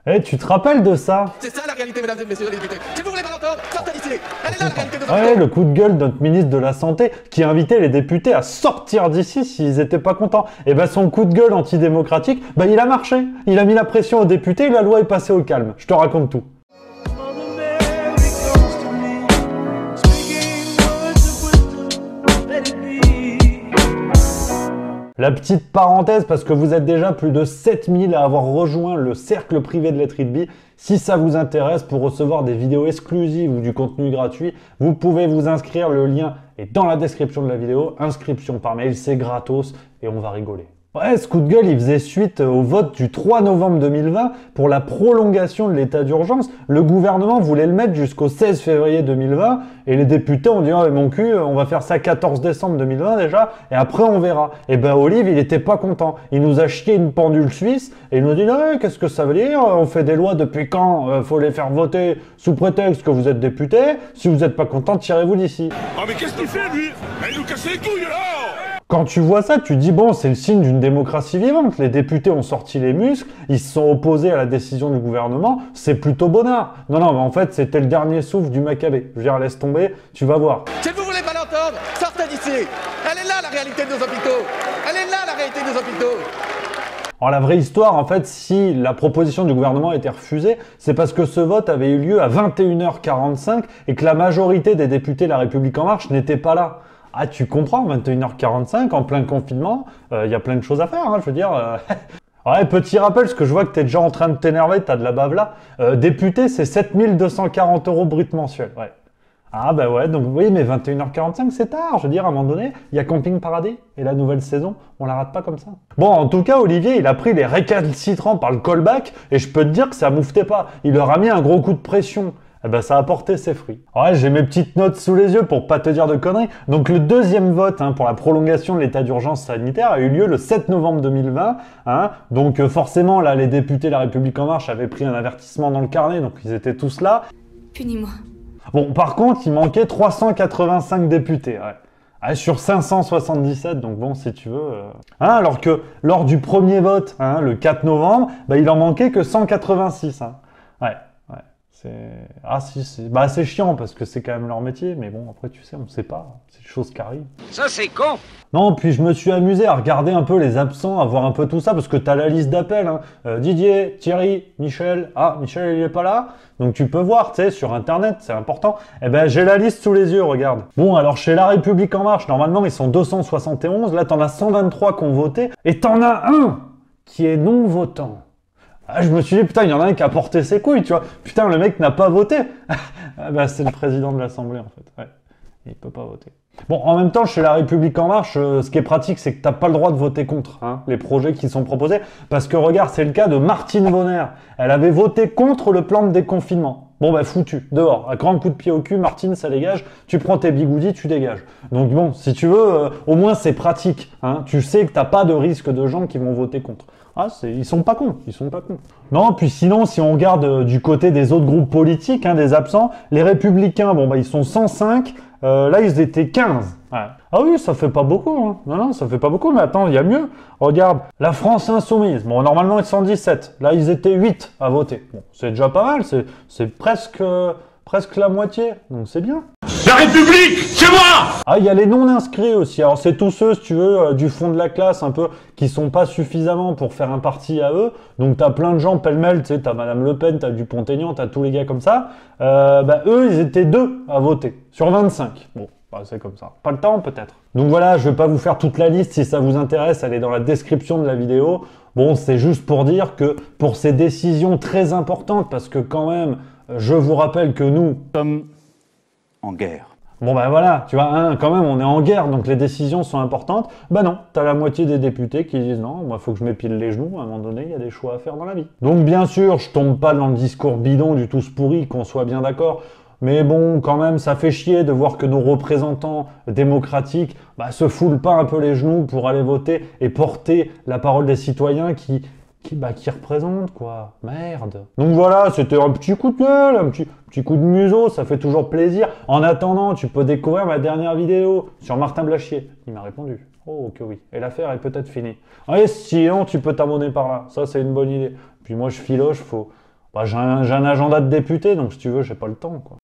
Eh, tu te rappelles de ça? C'est ça la réalité, mesdames et messieurs les députés. Si vous voulez pas l'entendre, sortez d'ici. Elle est là la réalité de nos Ouais, le coup de gueule de notre ministre de la Santé qui invitait les députés à sortir d'ici s'ils étaient pas contents. Et ben son coup de gueule antidémocratique, ben il a marché. Il a mis la pression aux députés et la loi est passée au calme. Je te raconte tout. La petite parenthèse, parce que vous êtes déjà plus de 7000 à avoir rejoint le cercle privé de Let It Be. Si ça vous intéresse, pour recevoir des vidéos exclusives ou du contenu gratuit, vous pouvez vous inscrire. Le lien est dans la description de la vidéo. Inscription par mail, c'est gratos et on va rigoler. Ouais, ce coup de gueule, il faisait suite au vote du 3 novembre 2020 pour la prolongation de l'état d'urgence. Le gouvernement voulait le mettre jusqu'au 16 février 2020 et les députés ont dit « Ah, mon cul, on va faire ça 14 décembre 2020 déjà et après on verra ». Et ben Olive, il était pas content. Il nous a chié une pendule suisse et il nous dit « Qu'est-ce que ça veut dire? On fait des lois depuis quand? Faut les faire voter sous prétexte que vous êtes député. Si vous n'êtes pas content, tirez-vous d'ici. » Ah mais qu'est-ce qu'il fait lui? Il nous casse les couilles là! Quand tu vois ça, tu dis bon, c'est le signe d'une démocratie vivante. Les députés ont sorti les muscles, ils se sont opposés à la décision du gouvernement, c'est plutôt bonnard. Non, mais en fait, c'était le dernier souffle du Maccabée. Je veux dire, laisse tomber, tu vas voir. Si vous voulez pas l'entendre, sortez d'ici. Elle est là la réalité de nos hôpitaux. Elle est là la réalité de nos hôpitaux. Alors la vraie histoire, en fait, si la proposition du gouvernement a été refusée, c'est parce que ce vote avait eu lieu à 21h45 et que la majorité des députés La République En Marche n'étaient pas là. Ah, tu comprends, 21h45, en plein confinement, y a plein de choses à faire, hein, je veux dire. Ouais, petit rappel, parce que je vois que t'es déjà en train de t'énerver, t'as de la bave là. Député, c'est 7240 € brut mensuel, ouais. Ah bah ouais, donc oui, mais 21h45, c'est tard. Je veux dire, à un moment donné, il y a Camping Paradis, et la nouvelle saison, on la rate pas comme ça. Bon, en tout cas, Olivier, il a pris les récalcitrants par le callback, et je peux te dire que ça mouftait pas. Il leur a mis un gros coup de pression. Eh ben, ça a porté ses fruits. Ouais, j'ai mes petites notes sous les yeux pour pas te dire de conneries. Donc le deuxième vote pour la prolongation de l'état d'urgence sanitaire a eu lieu le 7 novembre 2020. Donc forcément, là, les députés La République En Marche avaient pris un avertissement dans le carnet, donc ils étaient tous là. Punis-moi. Bon, par contre, il manquait 385 députés. Ouais. Sur 577, donc bon, si tu veux... alors que lors du premier vote, le 4 novembre, il en manquait que 186. Ouais. C'est chiant parce que c'est quand même leur métier, mais bon, après, tu sais, on sait pas. C'est des choses qui arrivent. Ça, c'est con! Non, puis je me suis amusé à regarder un peu les absents, à voir un peu tout ça, parce que t'as la liste d'appels. Didier, Thierry, Michel. Ah, Michel, il est pas là. Donc tu peux voir, tu sais, sur Internet, c'est important. Eh ben, j'ai la liste sous les yeux, regarde. Bon, alors chez La République En Marche, normalement, ils sont 271. Là, t'en as 123 qui ont voté. Et t'en as un qui est non votant. Ah, je me suis dit, putain, il y en a un qui a porté ses couilles, tu vois. Putain, le mec n'a pas voté. C'est le président de l'Assemblée, en fait. Ouais. Il peut pas voter. Bon, en même temps, chez La République En Marche, ce qui est pratique, c'est que t'as pas le droit de voter contre les projets qui sont proposés. Parce que regarde, c'est le cas de Martine Vonner. Elle avait voté contre le plan de déconfinement. Bon, foutu, dehors. Un grand coup de pied au cul, Martine, ça dégage. Tu prends tes bigoudis, tu dégages. Donc bon, si tu veux, au moins c'est pratique. Tu sais que t'as pas de risque de gens qui vont voter contre. Ah, ils sont pas cons, ils sont pas cons. Non, puis sinon, si on regarde du côté des autres groupes politiques, des absents, les Républicains, ils sont 105, là, ils étaient 15. Ouais. Ah oui, ça fait pas beaucoup, Non, ça fait pas beaucoup, mais attends, il y a mieux. Regarde, la France Insoumise, normalement, ils sont 17. Là, ils étaient 8 à voter. Bon, c'est déjà pas mal, c'est presque la moitié, donc c'est bien. La République, c'est moi! Ah, il y a les non-inscrits aussi. Alors, c'est tous ceux, si tu veux, du fond de la classe, un peu, qui sont pas suffisamment pour faire un parti à eux. Donc, t'as plein de gens pêle-mêle, tu sais, t'as Madame Le Pen, t'as Dupont-Aignan, t'as tous les gars comme ça. Eux, ils étaient 2 à voter, sur 25. Bon, c'est comme ça. Pas le temps, peut-être. Donc voilà, je vais pas vous faire toute la liste. Si ça vous intéresse, elle est dans la description de la vidéo. Bon, c'est juste pour dire que pour ces décisions très importantes, parce que quand même, je vous rappelle que nous sommes en guerre. Bon voilà, tu vois, quand même on est en guerre, donc les décisions sont importantes. Non, t'as la moitié des députés qui disent non, moi faut que je m'épile les genoux, à un moment donné, il y a des choix à faire dans la vie. Donc bien sûr, je tombe pas dans le discours bidon du tous pourri, qu'on soit bien d'accord, mais bon, quand même, ça fait chier de voir que nos représentants démocratiques se foulent pas un peu les genoux pour aller voter et porter la parole des citoyens qui représente, quoi. Merde. Donc voilà, c'était un petit coup de gueule, un petit coup de museau, ça fait toujours plaisir. En attendant, tu peux découvrir ma dernière vidéo sur Martin Blachier. Il m'a répondu. Oh, que oui. Et l'affaire est peut-être finie. Et sinon, tu peux t'abonner par là. Ça, c'est une bonne idée. Puis moi, je filoche, faut Bah, j'ai un agenda de député, donc si tu veux, j'ai pas le temps, quoi.